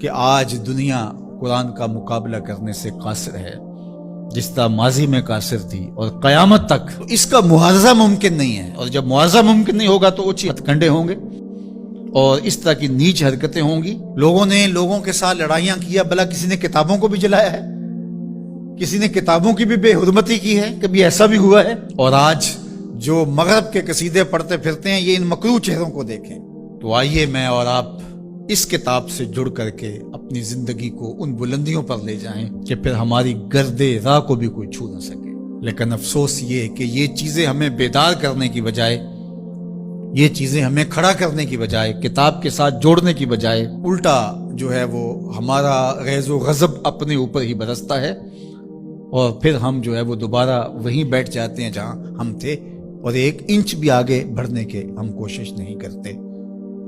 کہ آج دنیا قرآن کا مقابلہ کرنے سے قاصر ہے، جس طرح ماضی میں قاصر تھی، اور قیامت تک اس کا معاوضہ ممکن نہیں ہے، اور جب معاوضہ ممکن نہیں ہوگا تو اونچی ہتھ کنڈے ہوں گے اور اس طرح کی نیچ حرکتیں ہوں گی۔ لوگوں نے لوگوں کے ساتھ لڑائیاں کیا، بھلا کسی نے کتابوں کو بھی جلایا ہے، کسی نے کتابوں کی بھی بے حرمتی کی ہے، کبھی ایسا بھی ہوا ہے؟ اور آج جو مغرب کے قصیدے پڑھتے پھرتے ہیں، یہ ان مکروہ چہروں کو دیکھیں۔ تو آئیے میں اور آپ اس کتاب سے جڑ کر کے اپنی زندگی کو ان بلندیوں پر لے جائیں کہ پھر ہماری گرد راہ کو بھی کوئی چھو نہ سکے۔ لیکن افسوس یہ کہ یہ چیزیں ہمیں بیدار کرنے کی بجائے، یہ چیزیں ہمیں کھڑا کرنے کی بجائے، کتاب کے ساتھ جوڑنے کی بجائے، الٹا جو ہے وہ ہمارا غیظ و غضب اپنے اوپر ہی برستا ہے، اور پھر ہم جو ہے وہ دوبارہ وہیں بیٹھ جاتے ہیں جہاں ہم تھے، اور ایک انچ بھی آگے بڑھنے کے ہم کوشش نہیں کرتے۔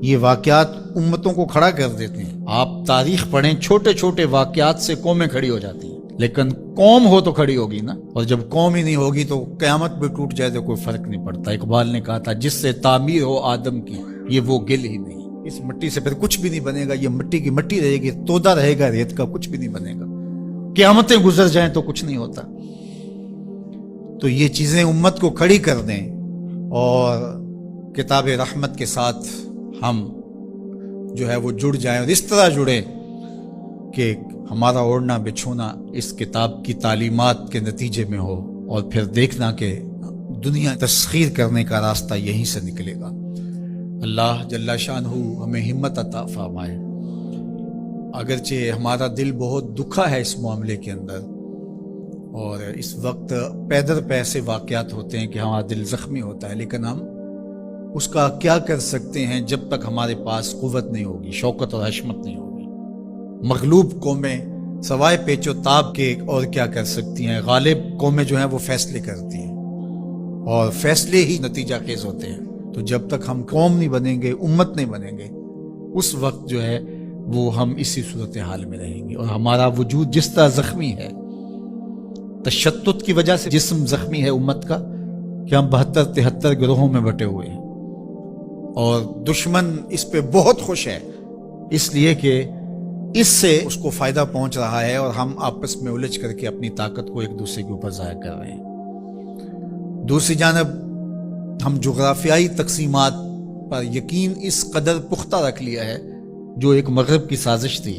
یہ واقعات امتوں کو کھڑا کر دیتے ہیں۔ آپ تاریخ پڑھیں، چھوٹے چھوٹے واقعات سے قومیں کھڑی ہو جاتی ہیں، لیکن قوم ہو تو کھڑی ہوگی نا، اور جب قوم ہی نہیں ہوگی تو قیامت بھی ٹوٹ جائے تو کوئی فرق نہیں پڑتا۔ اقبال نے کہا تھا، جس سے تعمیر ہو آدم کی یہ وہ گل ہی نہیں۔ اس مٹی سے پھر کچھ بھی نہیں بنے گا، یہ مٹی کی مٹی رہے گی، تودا رہے گا ریت کا، کچھ بھی نہیں بنے گا۔ قیامتیں گزر جائیں تو کچھ نہیں ہوتا۔ تو یہ چیزیں امت کو کھڑی کر دیں، اور کتاب رحمت کے ساتھ ہم جو ہے وہ جڑ جائیں، اور اس طرح جڑیں کہ ہمارا اوڑھنا بچھونا اس کتاب کی تعلیمات کے نتیجے میں ہو، اور پھر دیکھنا کہ دنیا تسخیر کرنے کا راستہ یہیں سے نکلے گا۔ اللہ جل شانہ ہمیں ہمت عطا فرمائے۔ اگرچہ ہمارا دل بہت دکھا ہے اس معاملے کے اندر، اور اس وقت پے در پے ایسے واقعات ہوتے ہیں کہ ہمارا دل زخمی ہوتا ہے، لیکن ہم اس کا کیا کر سکتے ہیں جب تک ہمارے پاس قوت نہیں ہوگی، شوکت اور حشمت نہیں ہوگی۔ مغلوب قومیں سوائے پیچ و تاب کے اور کیا کر سکتی ہیں؟ غالب قومیں جو ہیں وہ فیصلے کرتی ہیں، اور فیصلے ہی نتیجہ خیز ہوتے ہیں۔ تو جب تک ہم قوم نہیں بنیں گے، امت نہیں بنیں گے، اس وقت جو ہے وہ ہم اسی صورتحال میں رہیں گے، اور ہمارا وجود جس طرح زخمی ہے، تشتت کی وجہ سے جسم زخمی ہے امت کا، کہ ہم 72-73 گروہوں میں بٹے ہوئے ہیں، اور دشمن اس پہ بہت خوش ہے، اس لیے کہ اس سے اس کو فائدہ پہنچ رہا ہے، اور ہم آپس میں الجھ کر کے اپنی طاقت کو ایک دوسرے کے اوپر ظاہر کر رہے ہیں۔ دوسری جانب ہم جغرافیائی تقسیمات پر یقین اس قدر پختہ رکھ لیا ہے، جو ایک مغرب کی سازش تھی۔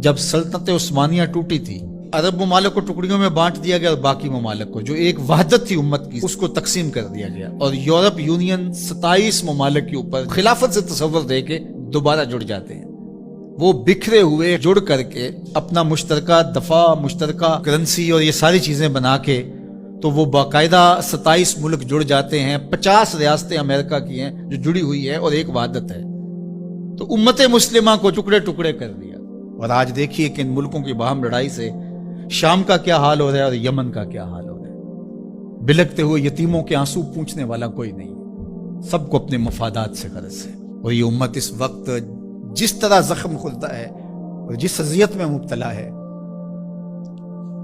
جب سلطنت عثمانیہ ٹوٹی تھی، عرب ممالک کو ٹکڑیوں میں بانٹ دیا گیا، اور باقی ممالک کو، جو ایک وحدت تھی امت کی، اس کو تقسیم کر دیا گیا، اور یورپ یونین 27 ممالک کے اوپر خلافت سے تصور دے کے دوبارہ جڑ جاتے ہیں۔ وہ بکھرے ہوئے جڑ کر کے اپنا مشترکہ دفاع، مشترکہ کرنسی اور یہ ساری چیزیں بنا کے، تو وہ باقاعدہ 27 ملک جڑ جاتے ہیں۔ 50 ریاستیں امریکہ کی ہیں جو جڑی ہوئی ہیں، اور ایک وحدت ہے۔ تو امت مسلمہ کو ٹکڑے ٹکڑے کر دیا، اور آج دیکھیے کہ ان ملکوں کی باہم لڑائی سے شام کا کیا حال ہو رہا ہے، اور یمن کا کیا حال ہو رہا ہے۔ بلکتے ہوئے یتیموں کے آنسو پوچھنے والا کوئی نہیں، سب کو اپنے مفادات سے غرض ہے۔ اور یہ امت اس وقت جس طرح زخم کھلتا ہے اور جس اذیت میں مبتلا ہے،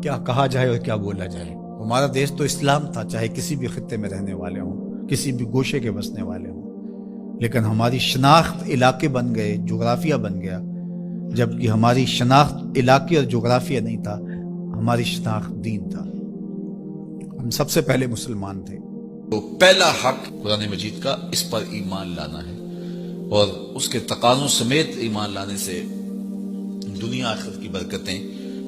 کیا کہا جائے اور کیا بولا جائے۔ ہمارا دیش تو اسلام تھا، چاہے کسی بھی خطے میں رہنے والے ہوں، کسی بھی گوشے کے بسنے والے ہوں، لیکن ہماری شناخت علاقے بن گئے، جغرافیہ بن گیا، جبکہ ہماری شناخت علاقے اور جغرافیہ نہیں تھا، ہماری شناخت دین تھا۔ ہم سب سے پہلے مسلمان تھے۔ تو پہلا حق قرآن مجید کا، اس پر ایمان لانا ہے، اور اس کے تقاضوں سمیت ایمان لانے سے دنیا آخرت کی برکتیں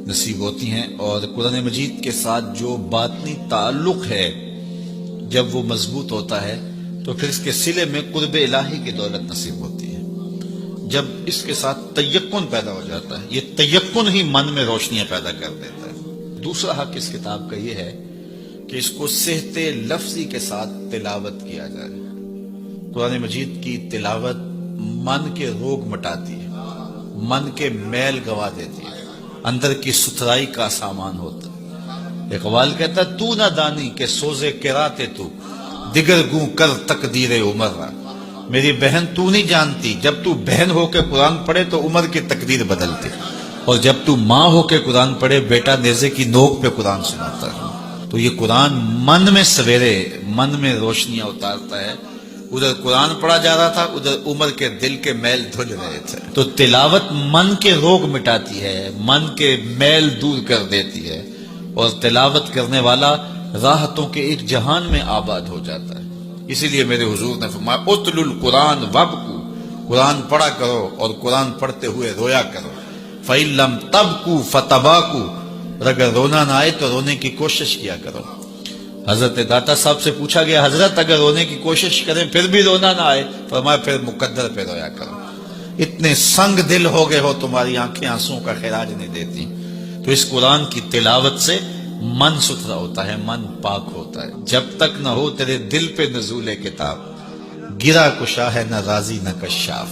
نصیب ہوتی ہیں، اور قرآن مجید کے ساتھ جو باطنی تعلق ہے جب وہ مضبوط ہوتا ہے تو پھر اس کے صلے میں قرب الہی کی دولت نصیب ہوتی ہے۔ جب اس کے ساتھ تیقن پیدا ہو جاتا ہے، یہ تیقن ہی من میں روشنیاں پیدا کر دیتا ہے۔ دوسرا حق اس کتاب کا یہ ہے کہ اس کو صحت لفظی کے ساتھ تلاوت کیا جائے۔ قرآن مجید کی تلاوت من کے روگ مٹاتی ہے، من کے میل گوا دیتی ہے، اندر کی ستھرائی کا سامان ہوتا ہے۔ اقبال کہتا ہے، تو نہ دانی کہ سوزے کراتے تو دیگر گوں کر تقدیر عمر را۔ میری بہن تو نہیں جانتی، جب تو بہن ہو کے قرآن پڑھے تو عمر کی تقدیر بدلتی، اور جب تو ماں ہو کے قرآن پڑھے بیٹا نیزے کی نوک پہ قرآن سناتا ہے۔ تو یہ قرآن من میں سویرے، من میں روشنیاں اتارتا ہے، ادھر قرآن پڑھا جا رہا تھا، ادھر عمر کے دل کے میل دھل رہے تھے۔ تو تلاوت من کے روگ مٹاتی ہے، من کے میل دور کر دیتی ہے، اور تلاوت کرنے والا راحتوں کے ایک جہان میں آباد ہو جاتا ہے۔ اسی لیے میرے حضور نے فرمایا اتل القرآن وابکو، قرآن پڑھا کرو اور قرآن پڑھتے ہوئے رویا کرو۔ فَإِن لَمْ تَبْكُوا فَتَبَاكُوا، اور اگر رونا نہ آئے تو رونے کی کوشش کیا کرو۔ حضرت داتا صاحب سے پوچھا گیا حضرت اگر رونے کی کوشش کریں پھر بھی رونا نہ آئے، فرمایا پھر مقدر پہ رویا کرو۔ اتنے سنگ دل ہو گئے ہو تمہاری آنکھیں آنسوں کا خراج نہیں دیتی۔ تو اس قرآن کی تلاوت سے من ستھرا ہوتا ہے، من پاک ہوتا ہے۔ جب تک نہ ہو تیرے دل پہ نزول کتاب، گرا کشا ہے نہ رازی نہ کشاف۔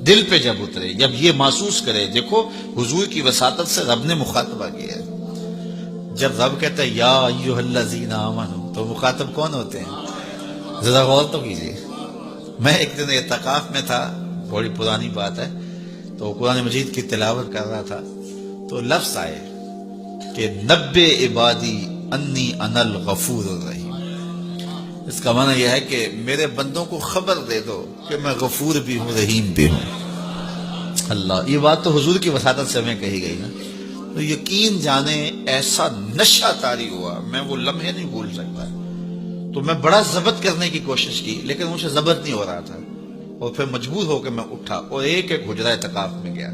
دل پہ جب اترے، جب یہ محسوس کرے، دیکھو حضور کی وساطت سے رب نے مخاطبہ کیا ہے۔ جب رب کہتا ہے یا ایھا الذین آمنوا، تو مخاطب کون ہوتے ہیں؟ ذرا غور تو کیجیے۔ میں ایک دن اعتکاف میں تھا، بڑی پرانی بات ہے، تو قرآن مجید کی تلاوت کر رہا تھا، تو لفظ آئے کہ نبئ عبادی انی انا الغفور الرحیم۔ اس کا معنی یہ ہے کہ میرے بندوں کو خبر دے دو کہ میں غفور بھی ہوں رحیم بھی ہوں۔ اللہ، یہ بات تو حضور کی وساطت سے ہمیں کہی گئی نا، تو یقین جانے ایسا نشہ طاری ہوا، میں وہ لمحے نہیں بھول سکتا۔ تو میں بڑا ضبط کرنے کی کوشش کی لیکن مجھے ضبط نہیں ہو رہا تھا، اور پھر مجبور ہو کے میں اٹھا اور ایک ایک حجرہ اعتکاف میں گیا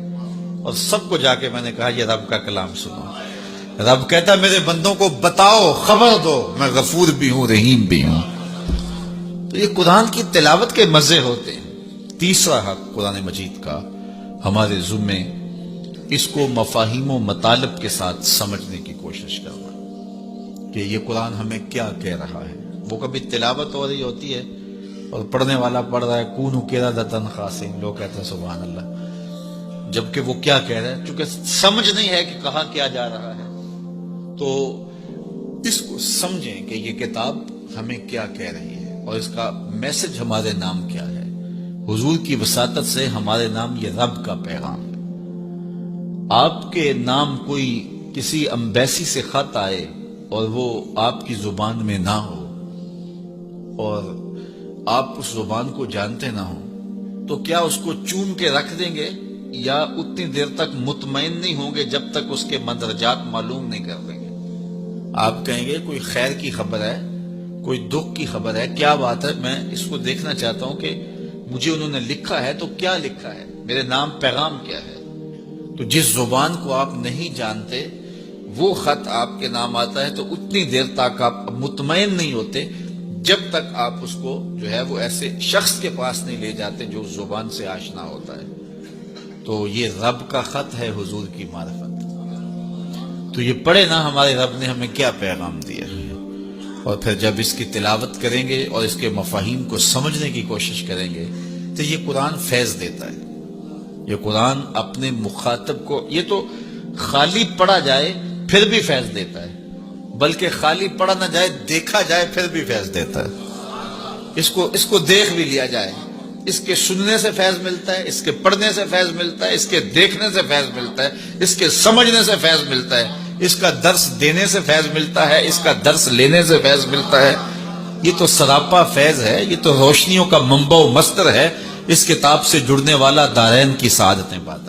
اور سب کو جا کے میں نے کہا یہ رب کا کلام سنو۔ رب کہتا میرے بندوں کو بتاؤ، خبر دو، میں غفور بھی ہوں رحیم بھی ہوں۔ تو یہ قرآن کی تلاوت کے مزے ہوتے ہیں۔ تیسرا حق قرآن مجید کا ہمارے ذمے، اس کو مفاہیم و مطالب کے ساتھ سمجھنے کی کوشش کرنا کہ یہ قرآن ہمیں کیا کہہ رہا ہے۔ وہ کبھی تلاوت ہو رہی ہوتی ہے اور پڑھنے والا پڑھ رہا ہے کونوا قردۃ خاسئین، لوگ کہتے ہیں سبحان اللہ، جبکہ وہ کیا کہہ رہا ہے، چونکہ سمجھ نہیں ہے کہ کہاں کیا جا رہا ہے۔ تو اس کو سمجھیں کہ یہ کتاب ہمیں کیا کہہ رہی ہے اور اس کا میسج ہمارے نام کیا ہے۔ حضور کی وساطت سے ہمارے نام یہ رب کا پیغام ہے۔ آپ کے نام کوئی کسی امبیسی سے خط آئے اور وہ آپ کی زبان میں نہ ہو اور آپ اس زبان کو جانتے نہ ہوں، تو کیا اس کو چوم کے رکھ دیں گے یا اتنی دیر تک مطمئن نہیں ہوں گے جب تک اس کے مندرجات معلوم نہیں کر دیں گے؟ آپ کہیں گے کوئی خیر کی خبر ہے، کوئی دکھ کی خبر ہے، کیا بات ہے، میں اس کو دیکھنا چاہتا ہوں کہ مجھے انہوں نے لکھا ہے تو کیا لکھا ہے، میرے نام پیغام کیا ہے۔ تو جس زبان کو آپ نہیں جانتے وہ خط آپ کے نام آتا ہے تو اتنی دیر تک آپ مطمئن نہیں ہوتے جب تک آپ اس کو جو ہے وہ ایسے شخص کے پاس نہیں لے جاتے جو اس زبان سے آشنا ہوتا ہے۔ تو یہ رب کا خط ہے، حضور کی معرفت۔ تو یہ پڑھے نا ہمارے رب نے ہمیں کیا پیغام دیا ہے، اور پھر جب اس کی تلاوت کریں گے اور اس کے مفاہیم کو سمجھنے کی کوشش کریں گے تو یہ قرآن فیض دیتا ہے۔ یہ قرآن اپنے مخاطب کو، یہ تو خالی پڑھا جائے پھر بھی فیض دیتا ہے، بلکہ خالی پڑھا نہ جائے دیکھا جائے پھر بھی فیض دیتا ہے۔ اس کو دیکھ بھی لیا جائے، اس کے سننے سے فیض ملتا ہے، اس کے پڑھنے سے فیض ملتا ہے، اس کے دیکھنے سے فیض ملتا ہے، اس کے سمجھنے سے فیض ملتا ہے، اس کا درس دینے سے فیض ملتا ہے، اس کا درس لینے سے فیض ملتا ہے۔ یہ تو سراپا فیض ہے، یہ تو روشنیوں کا منبع و مصدر ہے۔ اس کتاب سے جڑنے والا دارین کی سعادتیں پاتا ہے۔